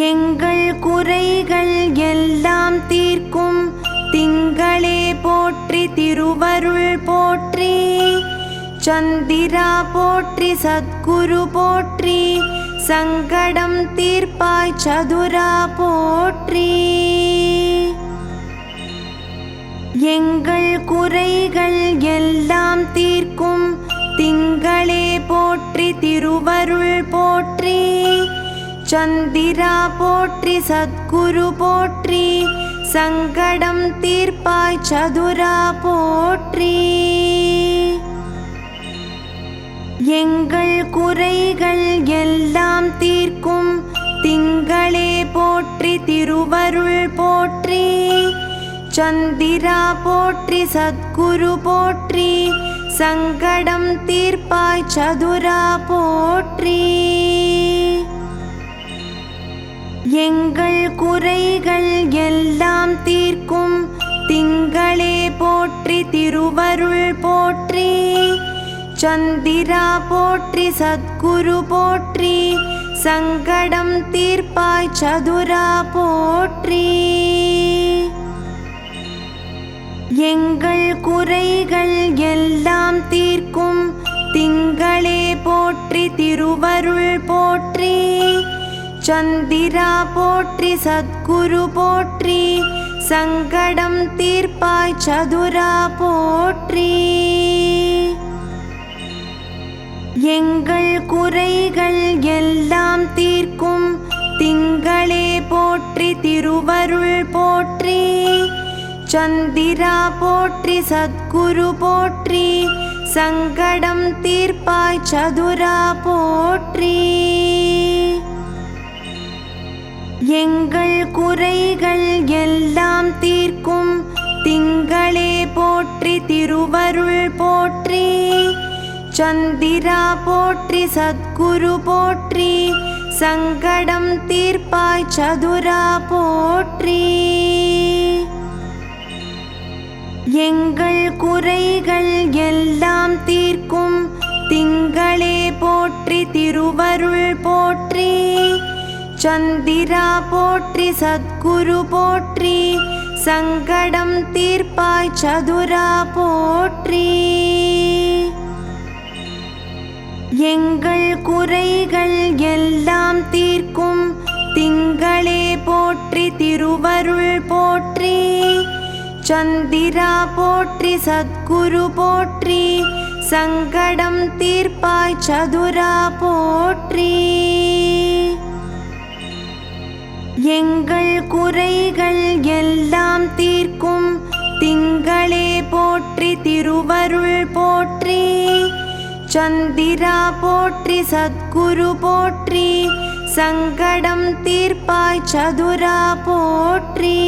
எங்கள் குறைகள் எல்லாம் தீர்க்கும் திங்களே போற்றி, திருவருள் போற்றி. சந்திரா போற்றி, சத்குரு போற்றி. சங்கடம் தீர்ப்பாய் சதுரா போற்றி. எங்கள் குறைகள் எல்லாம் தீர்க்கும் திங்களே போற்றி, திருவருள் போற்றி. சந்திரா போற்றி, சத்குரு போற்றி. சங்கடம் தீர்ப்பாய் சதுரா போற்றி. எங்கள் குறைகள் எல்லாம் தீர்க்கும் திங்களே போற்றி, திருவருள் போற்றி. சந்திரா போற்றி, சத்குரு போற்றி. சங்கடம் தீர்ப்பாய் சதுரா போற்றி. எங்கள் குறைகள் எல்லாம் தீர்க்கும் திங்களே போற்றி, திருவருள் போற்றி. சந்திரா போற்றி, சத்குரு போற்றி. சங்கடம் தீர்ப்பாய் சதுரா போற்றி. எங்கள் குறைகள் எல்லாம் தீர்க்கும் திங்களே போற்றி, திருவருள் போற்றி. சந்திரா போற்றி, சத்குரு போற்றி. சங்கடம் தீர்ப்பாய் சதுரா போற்றி. எங்கள் குறைகள் எல்லாம் தீர்க்கும் திங்களே போற்றி, திருவருள் போற்றி. சந்திரா போற்றி, சத்குரு போற்றி. சங்கடம் தீர்ப்பாய் சதுரா போற்றி. எங்கள் குறைகள் எல்லாம் தீர்க்கும் திங்களே போற்றி, திருவருள் போற்றி. சந்திரா போற்றி, சத்குரு போற்றி. சங்கடம் தீர்ப்பாய் சதுரா போற்றி. எங்கள் குறைகள் எல்லாம் தீர்க்கும் திங்களே போற்றி, திருவருள் போற்றி. சந்திரா போற்றி, சத்குரு போற்றி. சங்கடம் தீர்ப்பாய் சதுரா போற்றி. எங்கள் குறைகள் எல்லாம் தீர்க்கும் திங்களே போற்றி, திருவருள் போற்றி. சந்திரா போற்றி, சத்குரு போற்றி. சங்கடம் தீர்ப்பாய் சதுரா போற்றி. எங்கள் குறைகள் எல்லாம் தீர்க்கும் திங்களே போற்றி, திருவருள் போற்றி. சந்திரா போற்றி, சத்குரு போற்றி. சங்கடம் தீர்ப்பாய் சதுரா போற்றி.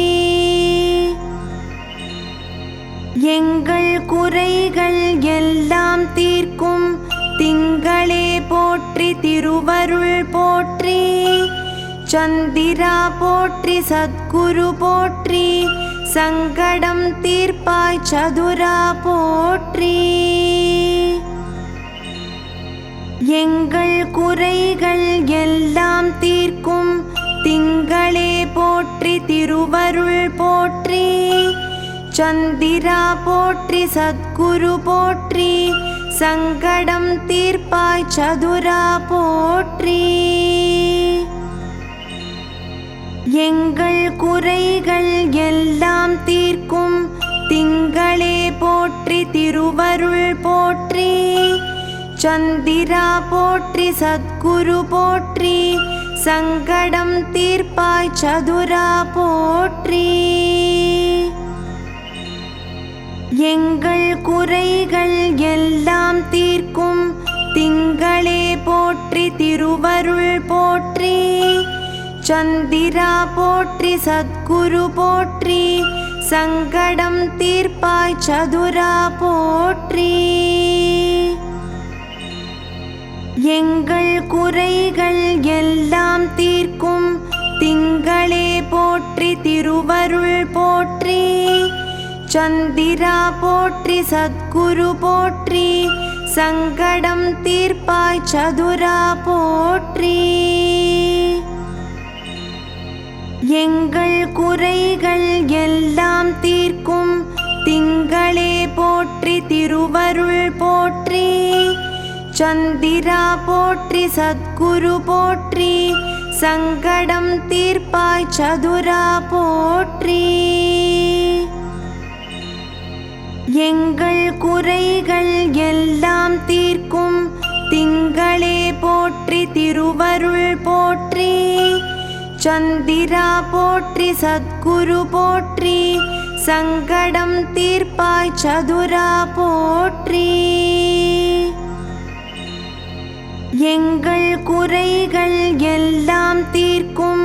எங்கள் குறைகள் எல்லாம் தீர்க்கும் திங்களே போற்றி, திருவருள் போற்றி. சந்திரா போற்றி, சத்குரு போற்றி. சங்கடம் தீர்ப்பாய் சதுரா போற்றி. எங்கள் குறைகள் எல்லாம் தீர்க்கும் திங்களே போற்றி, திருவருள் போற்றி. சந்திரா போற்றி, சத்குரு போற்றி. சங்கடம் தீர்ப்பாய் சதுரா போற்றி. எங்கள் குறைகள் எல்லாம் தீர்க்கும் திங்களே போற்றி, திருவருள் போற்றி. சந்திரா போற்றி, சத்குரு போற்றி. சங்கடம் தீர்ப்பாய் சதுரா போற்றி. எங்கள் குறைகள் எல்லாம் தீர்க்கும் திங்களே போற்றி, திருவருள் போற்றி. சந்திரா போற்றி, சத்குரு போற்றி. சங்கடம் தீர்ப்பாய் சதுரா போற்றி. எங்கள் குறைகள் எல்லாம் தீர்க்கும் திங்களே போற்றி, திருவருள் போற்றி. சந்திரா போற்றி, சத்குரு போற்றி. சங்கடம் தீர்ப்பாய் சதுரா போற்றி. எங்கள் குறைகள் எல்லாம் தீர்க்கும் திங்களே போற்றி திருவருள் போற்றி. சந்திரா போற்றி சத்குரு போற்றி. சங்கடம் தீர்ப்பாய் சதுரா போற்றி. எங்கள் குறைகள் எல்லாம் தீர்க்கும் திங்களே போற்றி திருவருள் போற்றி. சந்திரா போற்றி சத்குரு போற்றி. சங்கடம் தீர்ப்பாய் சதுரா போற்றி. எங்கள் குறைகள் எல்லாம் தீர்க்கும்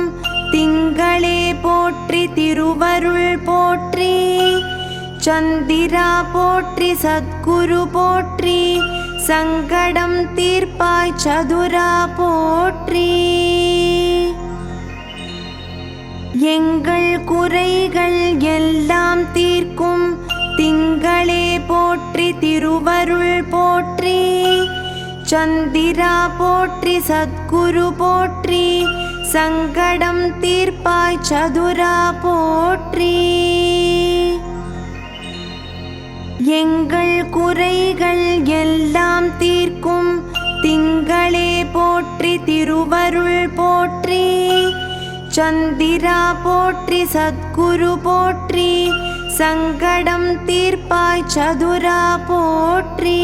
திங்களே போற்றி திருவருள் போற்றி. சந்திரா போற்றி சத்குரு போற்றி. சங்கடம் தீர்ப்பாய் சதுரா போற்றி. எங்கள் குறைகள் எல்லாம் தீர்க்கும் திங்களே போற்றி திருவருள் போற்றி. சந்திரா போற்றி சத்குரு போற்றி. சங்கடம் தீர்ப்பாய் சதுரா போற்றி. எங்கள் குறைகள் எல்லாம் தீர்க்கும் திங்களே போற்றி திருவருள் போற்றி. சந்திரா போற்றி சத்குரு போற்றி. சங்கடம் தீர்ப்பாய் சதுரா போற்றி.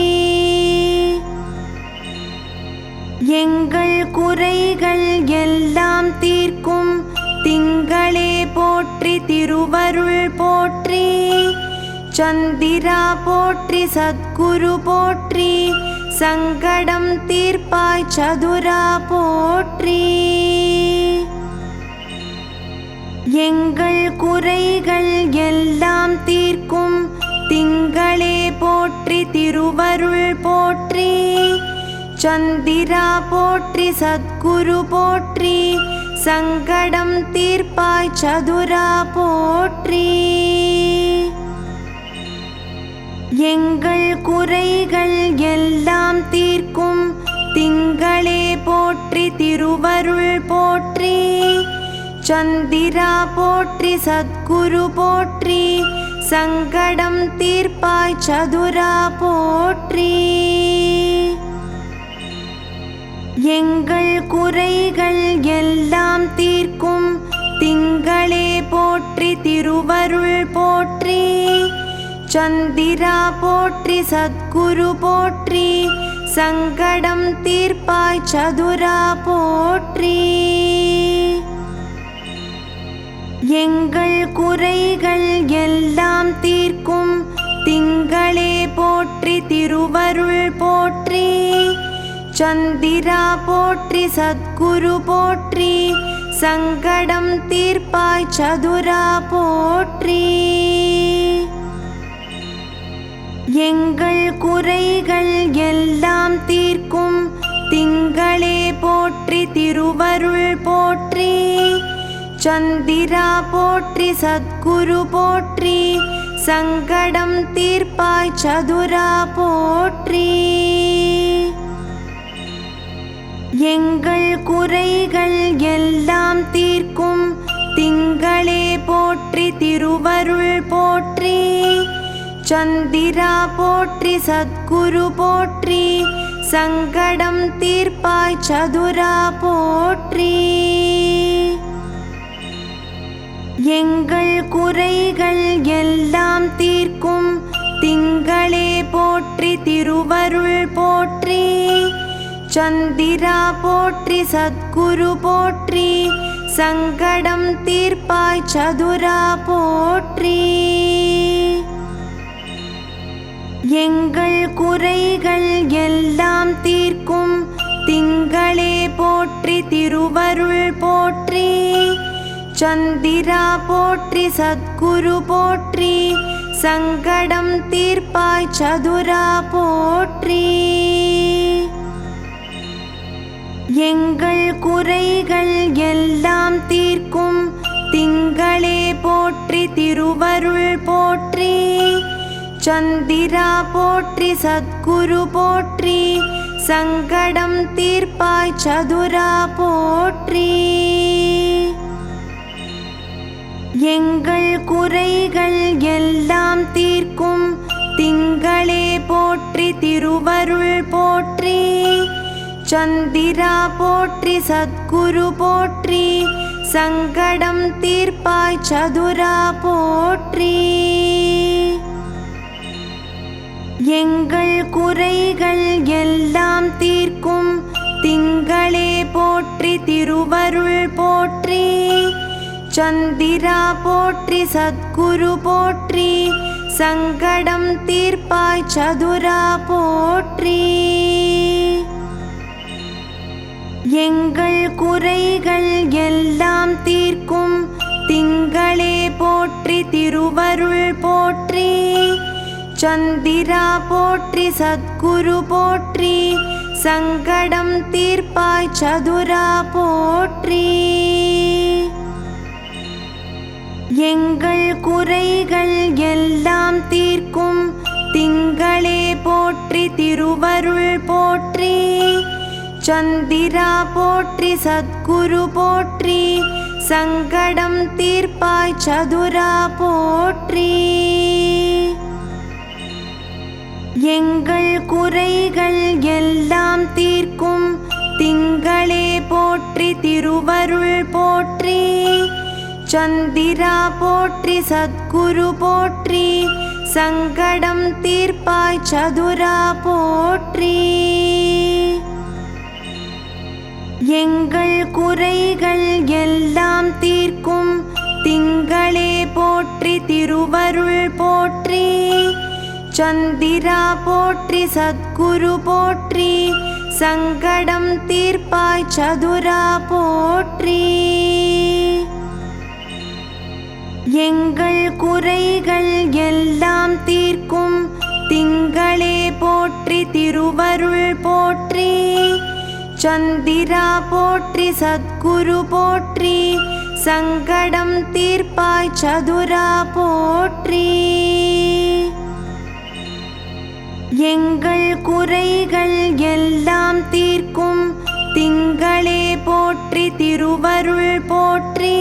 எங்கள் குறைகள் எல்லாம் தீர்க்கும் திங்களே போற்றி திருவருள் போற்றி. சந்திரா போற்றி சத்குரு போற்றி. சங்கடம் தீர்ப்பாய் சதுரா போற்றி. எங்கள் குறைகள் எல்லாம் தீர்க்கும் திங்களே போற்றி திருவருள் போற்றி. சந்திரா போற்றி சத்குரு போற்றி. சங்கடம் தீர்ப்பாய் சதுரா போற்றி. எங்கள் குறைகள் எல்லாம் தீர்க்கும் திங்களே போற்றி திருவருள் போற்றி. சந்திரா போற்றி சத்குரு போற்றி. சங்கடம் தீர்ப்பாய் சதுரா போற்றி. எங்கள் குறைகள் எல்லாம் தீர்க்கும் திங்களே போற்றி திருவருள் போற்றி. சந்திரா போற்றி சத்குரு போற்றி. சங்கடம் தீர்ப்பாய் சதுரா போற்றி. எங்கள் குறைகள் எல்லாம் தீர்க்கும் திங்களே போற்றி திருவருள் போற்றி. சந்திரா போற்றி சத்குரு போற்றி. சங்கடம் தீர்ப்பாய் சதுரா போற்றி. எங்கள் குறைகள் எல்லாம் தீர்க்கும் திங்களே போற்றி திருவருள் போற்றி. சந்திரா போற்றி சத்குரு போற்றி. சங்கடம் தீர்ப்பாய் சதுரா போற்றி. எங்கள் குறைகள் எல்லாம் தீர்க்கும் திங்களே போற்றி திருவருள் போற்றி. சந்திரா போற்றி சத்குரு போற்றி. சங்கடம் தீர்ப்பாய் சதுரா போற்றி. எங்கள் குறைகள் எல்லாம் தீர்க்கும் திங்களே போற்றி திருவருள் போற்றி. சந்திரா போற்றி சத்குரு போற்றி. சங்கடம் தீர்ப்பாய் சதுரா போற்றி. எங்கள் குறைகள் எல்லாம் தீர்க்கும் திங்களே போற்றி திருவருள் போற்றி. சந்திரா போற்றி சத்குரு போற்றி. சங்கடம் தீர்ப்பாய் சதுரா போற்றி. எங்கள் குறைகள் எல்லாம் தீர்க்கும் திங்களே போற்றி திருவருள் போற்றி. சந்திரா போற்றி சத்குரு போற்றி. சங்கடம் தீர்ப்பாய் சதுரா போற்றி. எங்கள் குறைகள் எல்லாம் தீர்க்கும் திங்களே போற்றி திருவருள் போற்றி. சந்திரா போற்றி சத்குரு போற்றி. சங்கடம் தீர்ப்பாய் சதுரா போற்றி. எங்கள் குறைகள் எல்லாம் தீர்க்கும் திங்களே போற்றி திருவருள் போற்றி. சந்திரா போற்றி சத்குரு போற்றி. சங்கடம் தீர்ப்பாய் சதுரா போற்றி. எங்கள் குறைகள் எல்லாம் தீர்க்கும் திங்களே போற்றி திருவருள் போற்றி. சந்திரா போற்றி சத்குரு போற்றி. சங்கடம் தீர்ப்பாய் சதுரா போற்றி. எங்கள் குறைகள் எல்லாம் தீர்க்கும் திங்களே போற்றி திருவருள் போற்றி. சந்திரா போற்றி சத்குரு போற்றி. சங்கடம் தீர்ப்பாய் சதுரா போற்றி. எங்கள் குறைகள் எல்லாம் தீர்க்கும் திங்களே போற்றி திருவருள் போற்றி. சந்திரா போற்றி சத்குரு போற்றி. சங்கடம் தீர்ப்பாய் சதுரா போற்றி. எங்கள் குறைகள் எல்லாம் தீர்க்கும் திங்களே போற்றி திருவருள் போற்றி. சந்திரா போற்றி சத்குரு போற்றி. சங்கடம் தீர்ப்பாய் சதுரா போற்றி. எங்கள் குறைகள் எல்லாம் தீர்க்கும் திங்களே போற்றி திருவருள் போற்றி. சந்திரா போற்றி சத்குரு போற்றி. சங்கடம் தீர்ப்பாய் சதுரா போற்றி. எங்கள் குறைகள் எல்லாம் தீர்க்கும் திங்களே போற்றி திருவருள் போற்றி.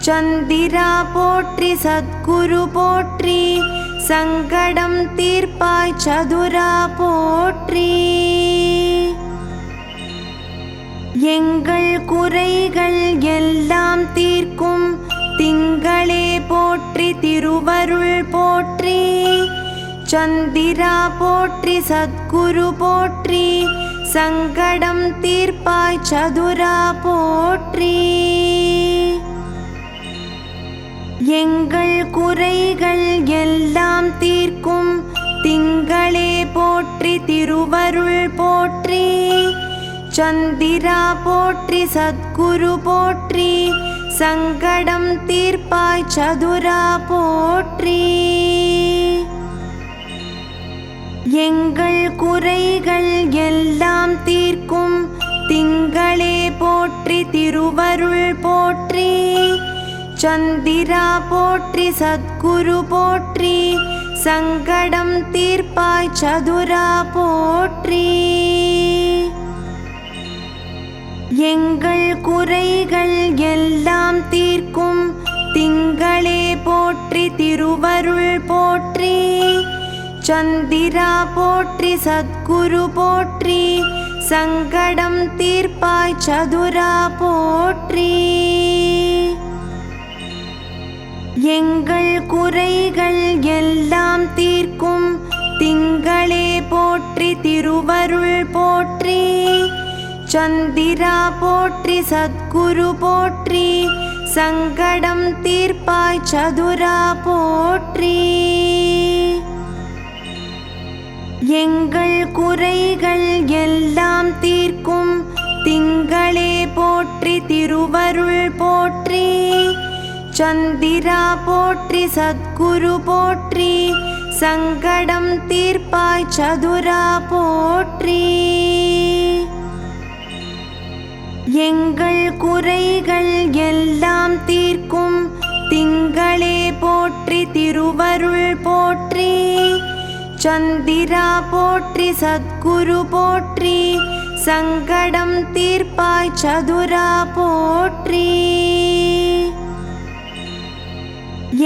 சந்திரா போற்றி சத்குரு போற்றி. சங்கடம் தீர்ப்பாய் சதுரா போற்றி. எங்கள் குறைகள் எல்லாம் தீர்க்கும் திங்களே போற்றி திருவருள் போற்றி. சந்திரா போற்றி சத்குரு போற்றி. சங்கடம் தீர்ப்பாய் சதுரா போற்றி. எங்கள் குறைகள் எல்லாம் தீர்க்கும் திங்களே போற்றி திருவருள் போற்றி. சந்திரா போற்றி சத்குரு போற்றி. சங்கடம் தீர்ப்பாய் சதுரா போற்றி. எங்கள் குறைகள் எல்லாம் தீர்க்கும் திங்களே போற்றி திருவருள் போற்றி. சந்திரா போற்றி சத்குரு போற்றி. சங்கடம் தீர்ப்பாய் சதுரா போற்றி. எங்கள் குறைகள் எல்லாம் தீர்க்கும் திங்களே போற்றி திருவருள் போற்றி. சந்திரா போற்றி சத்குரு போற்றி. சங்கடம் தீர்ப்பாய் சதுரா போற்றி. எங்கள் குறைகள் எல்லாம் தீர்க்கும் திங்களே போற்றி திருவருள் போற்றி. சந்திரா போற்றி சத்குரு போற்றி. சங்கடம் தீர்ப்பாய் சதுரா போற்றி. எங்கள் குறைகள் எல்லாம் தீர்க்கும் திங்களே போற்றி திருவருள் போற்றி. சந்திரா போற்றி சத்குரு போற்றி. சங்கடம் தீர்ப்பாய் சதுரா போற்றி. எங்கள் குறைகள் எல்லாம் தீர்க்கும் திங்களே போற்றி திருவருள் போற்றி. சந்திரா போற்றி சத்குரு போற்றி. சங்கடம் தீர்ப்பாய் சதுரா போற்றி.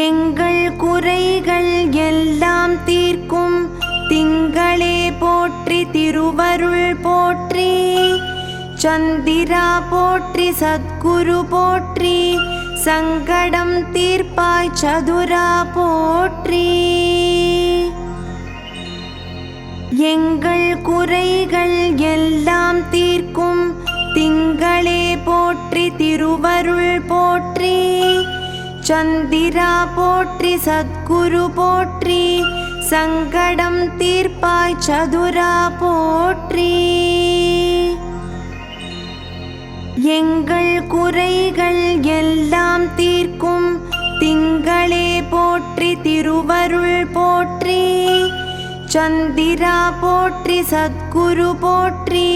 எங்கள் குறைகள் எல்லாம் தீர்க்கும் திங்களே போற்றி திருவருள் போற்றி. சந்திரா போற்றி சத்குரு போற்றி. சங்கடம் தீர்ப்பாய் சதுரா போற்றி. எங்கள் குறைகள் எல்லாம் தீர்க்கும் திங்களே போற்றி திருவருள் போற்றி. சந்திரா போற்றி சத்குரு போற்றி. சங்கடம் தீர்ப்பாய் சதுரா போற்றி. எங்கள் குறைகள் எல்லாம் தீர்க்கும் திங்களே போற்றி திருவருள் போற்றி. சந்திரா போற்றி சத்குரு போற்றி.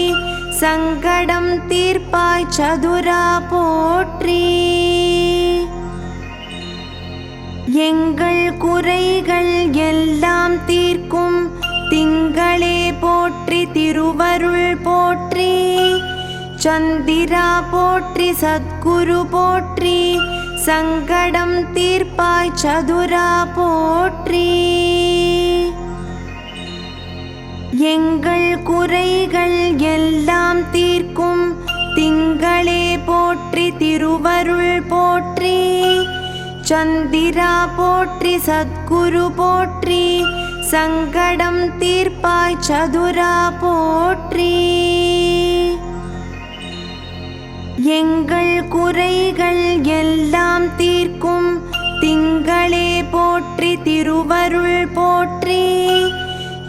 சங்கடம் தீர்ப்பாய் சதுரா போற்றி. எங்கள் குறைகள் எல்லாம் தீர்க்கும் திங்களே போற்றி திருவருள் போற்றி. சந்திரா போற்றி சத்குரு போற்றி. சங்கடம் தீர்ப்பாய் சதுரா போற்றி. எங்கள் குறைகள் எல்லாம் தீர்க்கும் திங்களே போற்றி திருவருள் போற்றி. சந்திரா போற்றி சத்குரு போற்றி. சங்கடம் தீர்ப்பாய் சதுரா போற்றி. எங்கள் குறைகள் எல்லாம் தீர்க்கும் திங்களே போற்றி திருவருள் போற்றி.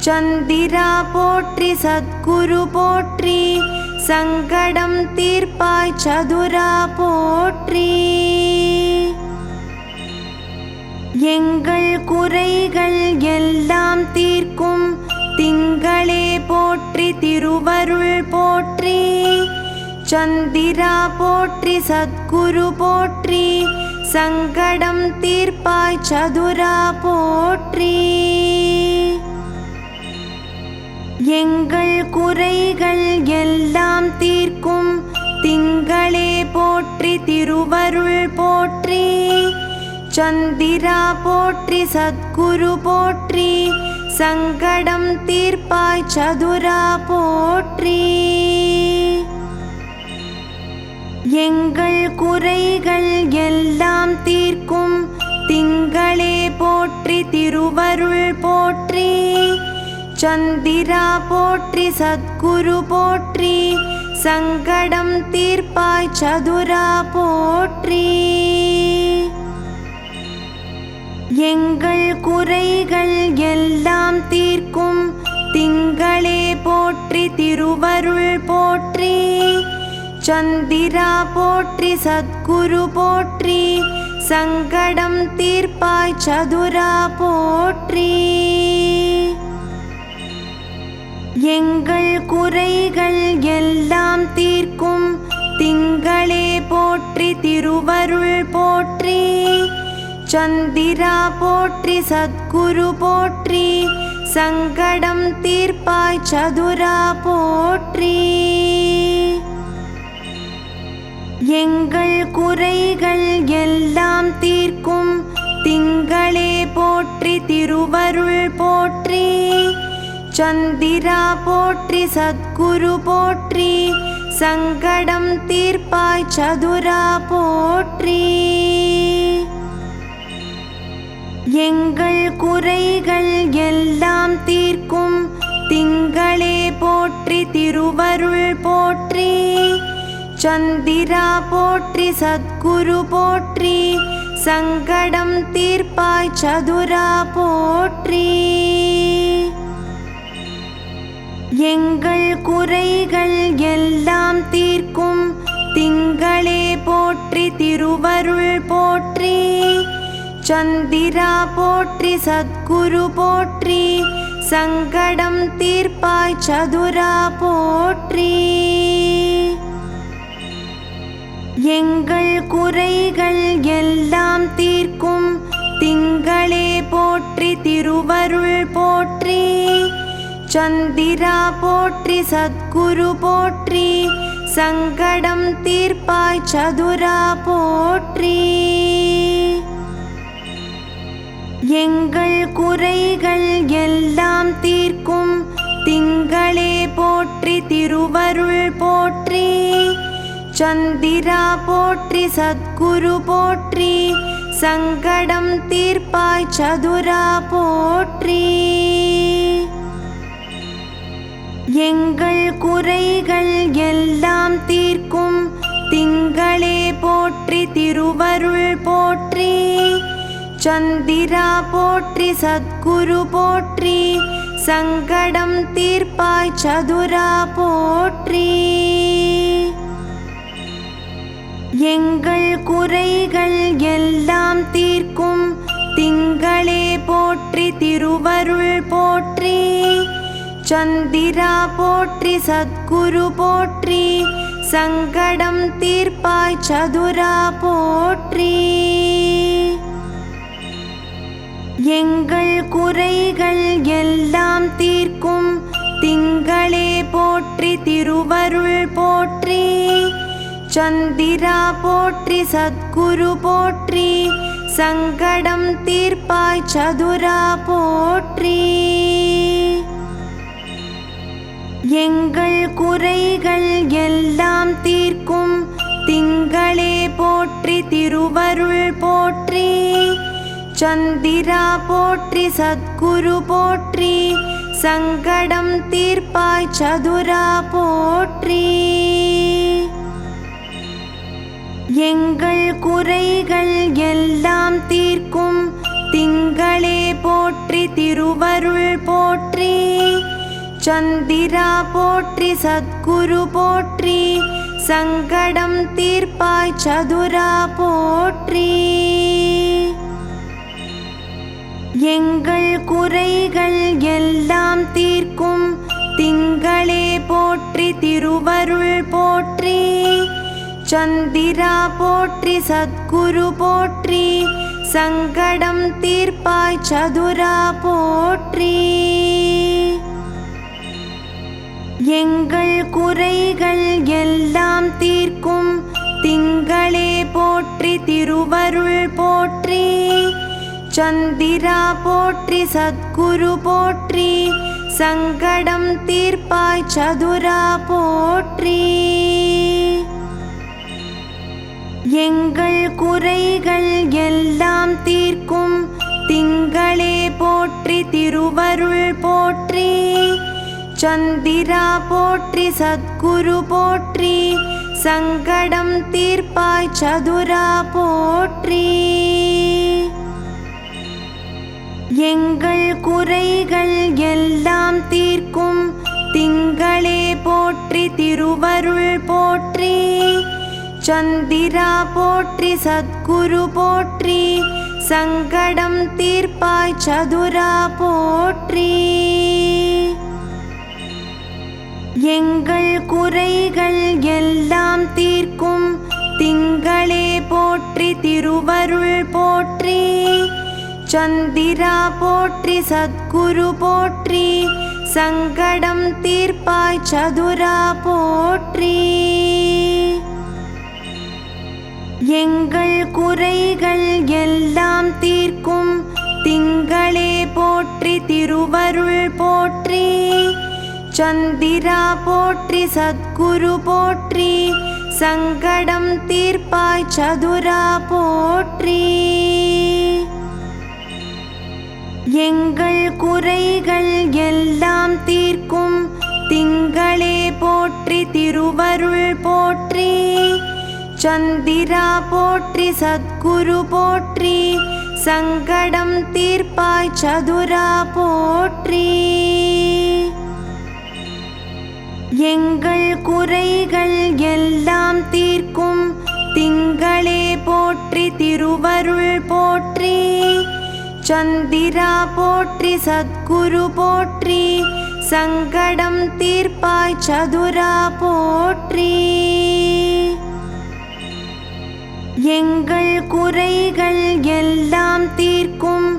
சந்திரா போற்றி சத்குரு போற்றி. சங்கடம் தீர்ப்பாய் சதுரா போற்றி. எங்கள் குறைகள் எல்லாம் தீர்க்கும் திங்களே போற்றி திருவருள் போற்றி. சந்திரா போற்றி சத்குரு போற்றி. சங்கடம் தீர்ப்பாய் சதுரா போற்றி. எங்கள் குறைகள் எல்லாம் தீர்க்கும் திங்களே போற்றி திருவருள் போற்றி. சந்திரா போற்றி சத்குரு போற்றி. சங்கடம் தீர்ப்பாய் சதுரா போற்றி. எங்கள் குறைகள் எல்லாம் தீர்க்கும் திங்களே போற்றி திருவருள் போற்றி. சந்திரா போற்றி சத்குரு போற்றி. சங்கடம் தீர்ப்பாய் சதுரா போற்றி. எங்கள் குறைகள் எல்லாம் தீர்க்கும் திங்களே போற்றி திருவருள் போற்றி. சந்திரா போற்றி சத்குரு போற்றி. சங்கடம் தீர்ப்பாய் சதுரா போற்றி. எங்கள் குறைகள் எல்லாம் தீர்க்கும் திங்களே போற்றி திருவருள் போற்றி. சந்திரா போற்றி சத்குரு போற்றி. சங்கடம் தீர்ப்பாய் சதுரா போற்றி. எங்கள் குறைகள் எல்லாம் தீர்க்கும் திங்களே போற்றி திருவருள் போற்றி. சந்திரா போற்றி சத்குரு போற்றி. சங்கடம் தீர்ப்பாய் சதுரா போற்றி. எங்கள் குறைகள் எல்லாம் தீர்க்கும் திங்களே போற்றி திருவருள் போற்றி. சந்திரா போற்றி சத்குரு போற்றி. சங்கடம் தீர்ப்பாய் சதுரா போற்றி. எங்கள் குறைகள் எல்லாம் தீர்க்கும் திங்களே போற்றி திருவருள் போற்றி. சந்திரா போற்றி சத்குரு போற்றி. சங்கடம் தீர்ப்பாய் சதுரா போற்றி. எங்கள் குறைகள் எல்லாம் தீர்க்கும் திங்களே போற்றி திருவருள் போற்றி. சந்திரா போற்றி சத்குரு போற்றி. சங்கடம் தீர்ப்பாய் சதுரா போற்றி. எங்கள் குறைகள் எல்லாம் தீர்க்கும் திங்களே போற்றி திருவருள் போற்றி. சந்திரா போற்றி சத்குரு போற்றி. சங்கடம் தீர்ப்பாய் சதுரா போற்றி. எங்கள் குறைகள் எல்லாம் தீர்க்கும் திங்களே போற்றி திருவருள் போற்றி. சந்திரா போற்றி சத்குரு போற்றி. சங்கடம் தீர்ப்பாய் சதுரா போற்றி. எங்கள் குறைகள் எல்லாம் தீர்க்கும் திங்களே போற்றி திருவருள் போற்றி. சந்திரா போற்றி சத்குரு போற்றி. சங்கடம் தீர்ப்பாய் சதுரா போற்றி. எங்கள் குறைகள் எல்லாம் தீர்க்கும் திங்களே போற்றி திருவருள் போற்றி. சந்திரா போற்றி சத்குரு போற்றி. சங்கடம் தீர்ப்பாய் சதுரா போற்றி. எங்கள் குறைகள் எல்லாம் தீர்க்கும் திங்களே போற்றி திருவருள் போற்றி. சந்திரா போற்றி சத்குரு போற்றி. சங்கடம் தீர்ப்பாய் சதுரா போற்றி. எங்கள் குறைகள் எல்லாம் தீர்க்கும் திங்களே போற்றி திருவருள் போற்றி. சந்திரா போற்றி சத்குரு போற்றி. சங்கடம் தீர்ப்பாய் சதுரா போற்றி. எங்கள் குறைகள் எல்லாம் தீர்க்கும் திங்களே போற்றி திருவருள் போற்றி. சந்திரா போற்றி சத்குரு போற்றி. சங்கடம் தீர்ப்பாய் சதுரா போற்றி. எங்கள் குறைகள் எல்லாம் தீர்க்கும் திங்களே போற்றி திருவருள் போற்றி. சந்திரா போற்றி சத்குரு போற்றி. சங்கடம் தீர்ப்பாய் சதுரா போற்றி. எங்கள் குறைகள் எல்லாம் தீர்க்கும் திங்களே போற்றி திருவருள் போற்றி. சந்திரா போற்றி சத்குரு போற்றி. சங்கடம் தீர்ப்பாய் சதுரா போற்றி. எங்கள் குறைகள் எல்லாம் தீர்க்கும் திங்களே போற்றி திருவருள் போற்றி. சந்திரா போற்றி சத்குரு போற்றி. சங்கடம் தீர்ப்பாய் சதுரா போற்றி. எங்கள் குறைகள் எல்லாம் தீர்க்கும் திங்களே போற்றி திருவருள் போற்றி. சந்திரா போற்றி சத்குரு போற்றி. சங்கடம் தீர்ப்பாய் சதுரா போற்றி. எங்கள் குறைகள் எல்லாம் தீர்க்கும் திங்களே போற்றி திருவருள் போற்றி. சந்திரா போற்றி சத்குரு போற்றி. சங்கடம் தீர்ப்பாய் சதுரா போற்றி. எங்கள் குறைகள் எல்லாம் தீர்க்கும் திங்களே போற்றி திருவருள் போற்றி. சந்திரா போற்றி சத்குரு போற்றி. சங்கடம் தீர்ப்பாய் சதுரா போற்றி. எங்கள் குறைகள் எல்லாம் தீர்க்கும் திங்களே போற்றி திருவருள் போற்றி. சந்திரா போற்றி சத்குரு போற்றி. சங்கடம் தீர்ப்பாய் சதுரா போற்றி. எங்கள் குறைகள் எல்லாம் தீர்க்கும்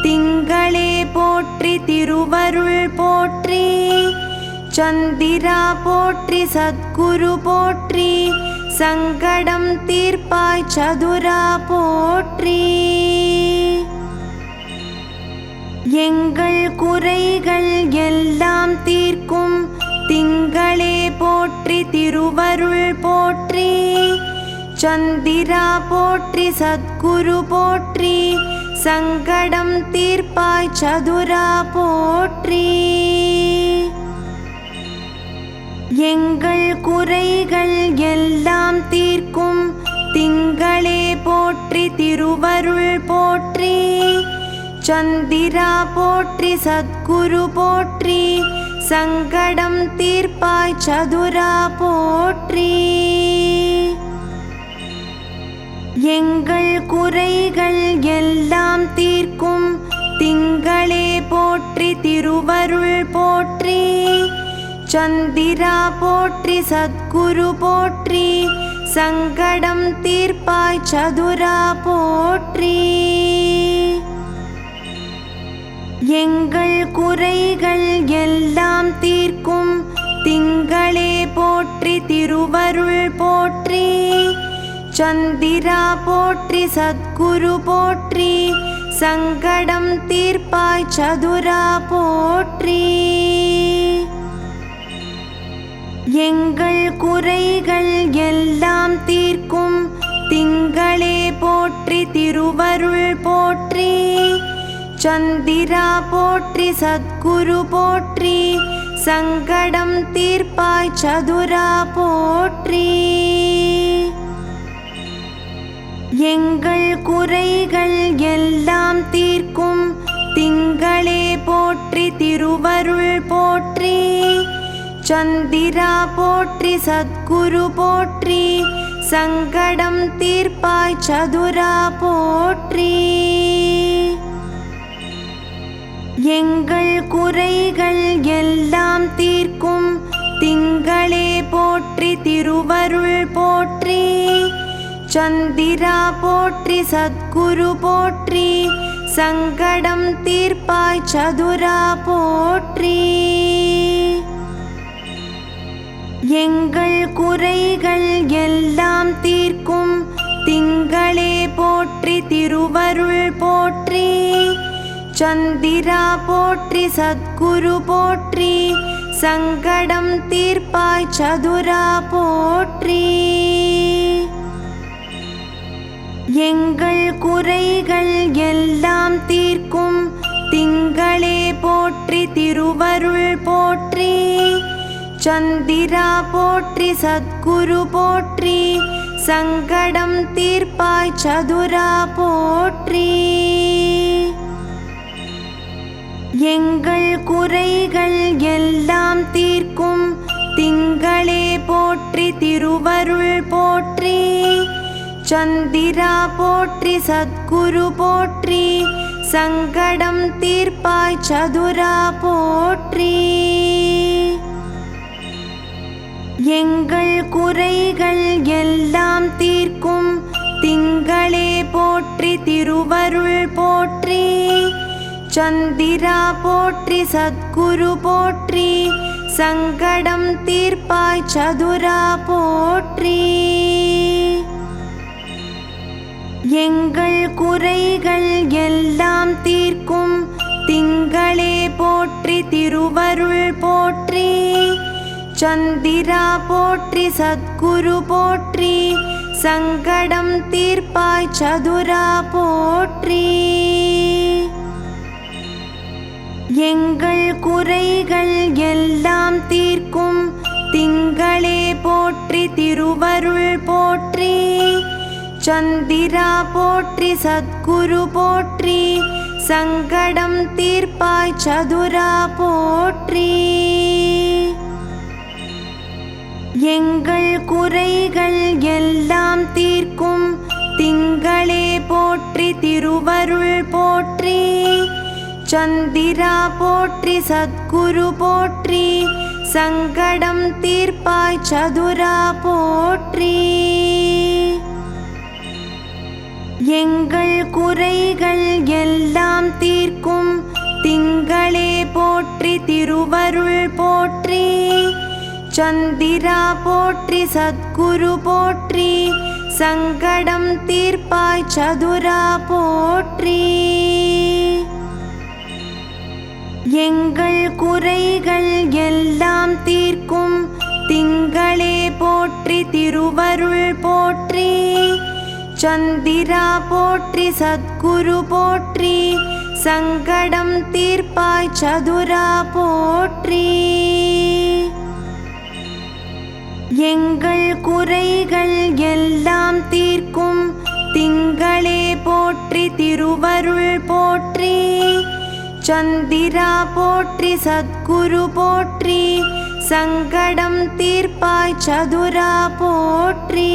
திங்களே போற்றி திருவருள் போற்றி. சந்திரா போற்றி சத்குரு போற்றி. சங்கடம் தீர்ப்பாய் சதுரா போற்றி. எங்கள் குறைகள் எல்லாம் தீர்க்கும் திங்களே போற்றி திருவருள் போற்றி. சந்திரா போற்றி சத்குரு போற்றி. சங்கடம் தீர்ப்பாய் சதுரா போற்றி. எங்கள் குறைகள் எல்லாம் தீர்க்கும் திங்களே போற்றி திருவருள் போற்றி. சந்திரா போற்றி சத்குரு போற்றி. சங்கடம் தீர்ப்பாய் சதுரா போற்றி. எங்கள் குறைகள் எல்லாம் தீர்க்கும் திங்களே போற்றி திருவருள் போற்றி. சந்திரா போற்றி சத்குரு போற்றி. சங்கடம் தீர்ப்பாய் சதுரா போற்றி. எங்கள் குறைகள் எல்லாம் தீர்க்கும் திங்களே போற்றி திருவருள் போற்றி. சந்திரா போற்றி சத்குரு போற்றி. சங்கடம் தீர்ப்பாய் சதுரா போற்றி. எங்கள் குறைகள் எல்லாம் தீர்க்கும் திங்களே போற்றி திருவருள் போற்றி. சந்திரா போற்றி சத்குரு போற்றி. சங்கடம் தீர்ப்பாய் சதுரா போற்றி. எங்கள் குறைகள் எல்லாம் தீர்க்கும் திங்களே போற்றி திருவருள் போற்றி. சந்திரா போற்றி சத்குரு போற்றி. சங்கடம் தீர்ப்பாய் சதுரா போற்றி. எங்கள் குறைகள் எல்லாம் தீர்க்கும் திங்களே போற்றி திருவருள் போற்றி. சந்திரா போற்றி சத்குரு போற்றி. சங்கடம் தீர்ப்பாய் சதுரா போற்றி. எங்கள் குறைகள் எல்லாம் தீர்க்கும் திங்களே போற்றி திருவருள் போற்றி. சந்திரா போற்றி சத்குரு போற்றி. சங்கடம் தீர்ப்பாய் சதுரா போற்றி. எங்கள் குறைகள் எல்லாம் தீர்க்கும் திங்களே போற்றி திருவருள் போற்றி. சந்திரா போற்றி சத்குரு போற்றி. சங்கடம் தீர்ப்பாய் சதுரா போற்றி. எங்கள் குறைகள் எல்லாம் தீர்க்கும் திங்களே போற்றி திருவருள் போற்றி. சந்திரா போற்றி சத்குரு போற்றி. சங்கடம் தீர்ப்பாய் சதுரா போற்றி. எங்கள் குறைகள் எல்லாம் தீர்க்கும் திங்களே போற்றி திருவருள் போற்றி. சந்திரா போற்றி சத்குரு போற்றி. சங்கடம் தீர்ப்பாய் சதுரா போற்றி. எங்கள் குறைகள் எல்லாம் தீர்க்கும் திங்களே போற்றி திருவருள் போற்றி. சந்திரா போற்றி சத்குரு போற்றி. சங்கடம் தீர்ப்பாய் சதுரா போற்றி. எங்கள் குறைகள் எல்லாம் தீர்க்கும் திங்களே போற்றி திருவருள் போற்றி. சந்திரா போற்றி சத்குரு போற்றி. சங்கடம் தீர்ப்பாய் சதுரா போற்றி. எங்கள் குறைகள் எல்லாம் தீர்க்கும் திங்களே போற்றி திருவருள் போற்றி. சந்திரா போற்றி சத்குரு போற்றி. சங்கடம் தீர்ப்பாய் சதுரா போற்றி. எங்கள் குறைகள் எல்லாம் தீர்க்கும் திங்களே போற்றி திருவருள் போற்றி. சந்திரா போற்றி சத்குரு போற்றி. சங்கடம் தீர்ப்பாய் சதுரா போற்றி. எங்கள் குறைகள் எல்லாம் தீர்க்கும் திங்களே போற்றி திருவருள் போற்றி. சந்திரா போற்றி சத்குரு போற்றி. சங்கடம் தீர்ப்பாய் சதுரா போற்றி. எங்கள் குறைகள் எல்லாம் தீர்க்கும் திங்களே போற்றி திருவருள் போற்றி. சந்திரா போற்றி சத்குரு போற்றி. சங்கடம் தீர்ப்பாய் சதுரா போற்றி.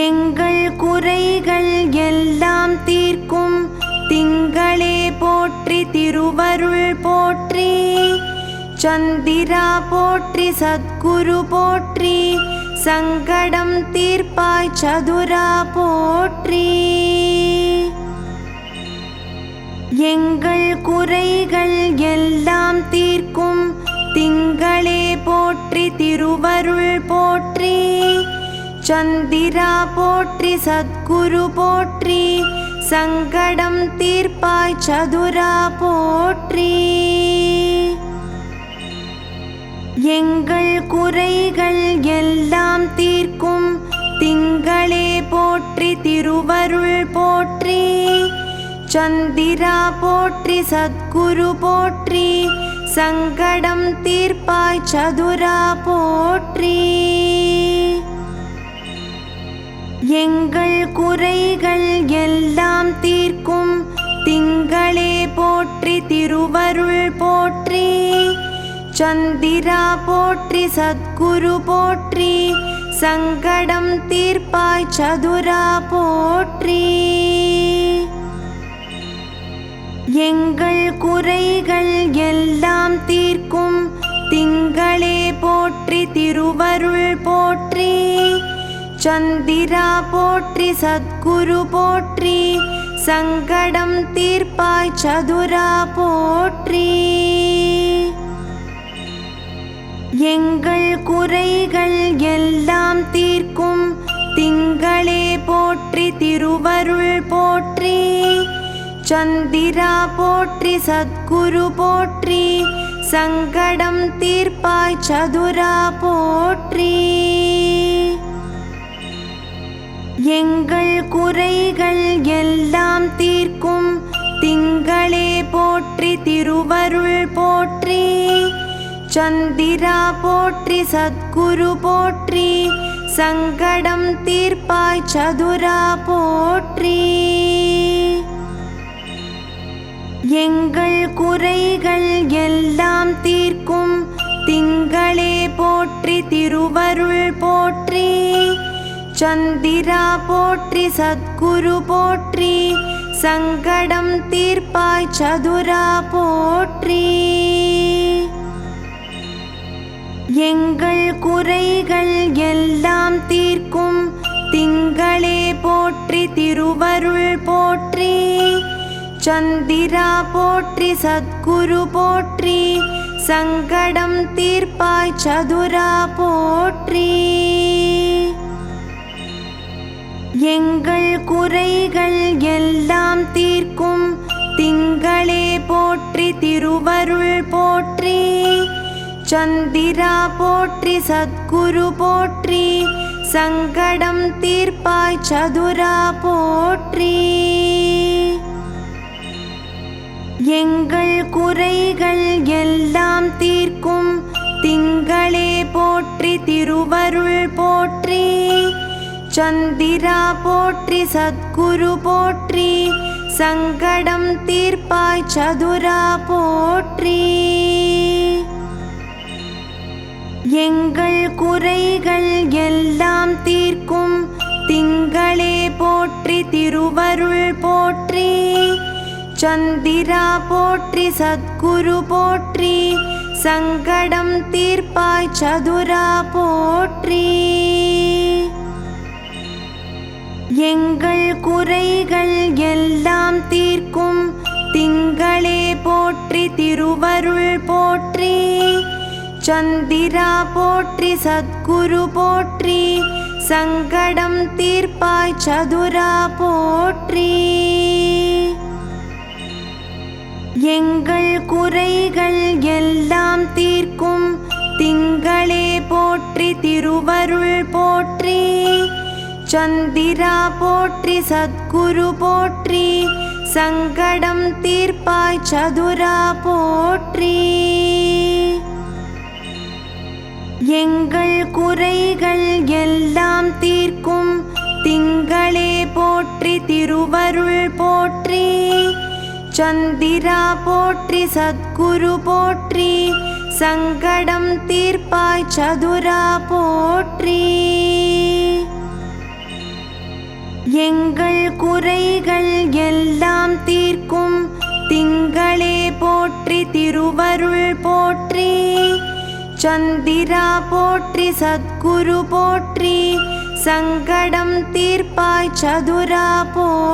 எங்கள் குறைகள் எல்லாம் தீர்க்கும் திங்களே போற்றி திருவருள் போற்றி. சந்திரா போற்றி சத்குரு போற்றி. சங்கடம் தீர்ப்பாய் சதுரா போற்றி. எங்கள் குறைகள் எல்லாம் தீர்க்கும் திங்களே போற்றி திருவருள் போற்றி. சந்திரா போற்றி சத்குரு போற்றி. சங்கடம் தீர்ப்பாய் சதுரா போற்றி. எங்கள் குறைகள் எல்லாம் தீர்க்கும் திங்களே போற்றி திருவருள் போற்றி. சந்திரா போற்றி சத்குரு போற்றி. சங்கடம் தீர்ப்பாய் சதுரா போற்றி. எங்கள் குறைகள் எல்லாம் தீர்க்கும் திங்களே போற்றி திருவருள் போற்றி. சந்திரா போற்றி சத்குரு போற்றி. சங்கடம் தீர்ப்பாய் சதுரா போற்றி. எங்கள் குறைகள் எல்லாம் தீர்க்கும் திங்களே போற்றி திருவருள் போற்றி. சந்திரா போற்றி சத்குரு போற்றி. சங்கடம் தீர்ப்பாய் சதுரா போற்றி. எங்கள் குறைகள் எல்லாம் தீர்க்கும் திங்களே போற்றி திருவருள் போற்றி. சந்திரா போற்றி சத்குரு போற்றி. சங்கடம் தீர்ப்பாய் சதுரா போற்றி. எங்கள் குறைகள் எல்லாம் தீர்க்கும் திங்களே போற்றி திருவருள் போற்றி. சந்திரா போற்றி சத்குரு போற்றி. சங்கடம் தீர்ப்பாய் சதுரா போற்றி. எங்கள் குறைகள் எல்லாம் தீர்க்கும் திங்களே போற்றி திருவருள் போற்றி. சந்திரா போற்றி சத்குரு போற்றி. சங்கடம் தீர்ப்பாய் சதுரா போற்றி. எங்கள் குறைகள் எல்லாம் தீர்க்கும் திங்களே போற்றி திருவருள் போற்றி. சந்திரா போற்றி சத்குரு போற்றி. சங்கடம் தீர்ப்பாய் சதுரா போற்றி. எங்கள் குறைகள் எல்லாம் தீர்க்கும் திங்களே போற்றி திருவருள் போற்றி. சந்திரா போற்றி சத்குரு போற்றி. சங்கடம் தீர்ப்பாய் சதுரா போற்றி. எங்கள் குறைகள் எல்லாம் தீர்க்கும் திங்களே போற்றி திருவருள் போற்றி. சந்திரா போற்றி சத்குரு போற்றி. சங்கடம் தீர்ப்பாய் சதுரா போற்றி. எங்கள் குறைகள் எல்லாம் தீர்க்கும் திங்களே போற்றி திருவருள் போற்றி. சந்திரா போற்றி சத்குரு போற்றி. சங்கடம் தீர்ப்பாய் சதுரா போற்றி. எங்கள் குறைகள் எல்லாம் தீர்க்கும் திங்களே போற்றி திருவருள் போற்றி. சந்திரா போற்றி சத்குரு போற்றி. சங்கடம் தீர்ப்பாய் சதுரா போற்றி. எங்கள் குறைகள் எல்லாம் தீர்க்கும் திங்களே போற்றி திருவருள் போற்றி. சந்திரா போற்றி சத்குரு போற்றி. சங்கடம் தீர்ப்பாய் சதுரா போற்றி. எங்கள் குறைகள் எல்லாம் தீர்க்கும் திங்களே போற்றி திருவருள் போற்றி. சந்திரா போற்றி சத்குரு போற்றி. சங்கடம் தீர்ப்பாய் சதுரா போற்றி. எங்கள் குறைகள் எல்லாம் தீர்க்கும் திங்களே போற்றி திருவருள் போற்றி. சந்திரா போற்றி சத்குரு போற்றி. சங்கடம் தீர்ப்பாய் சதுரா போற்றி.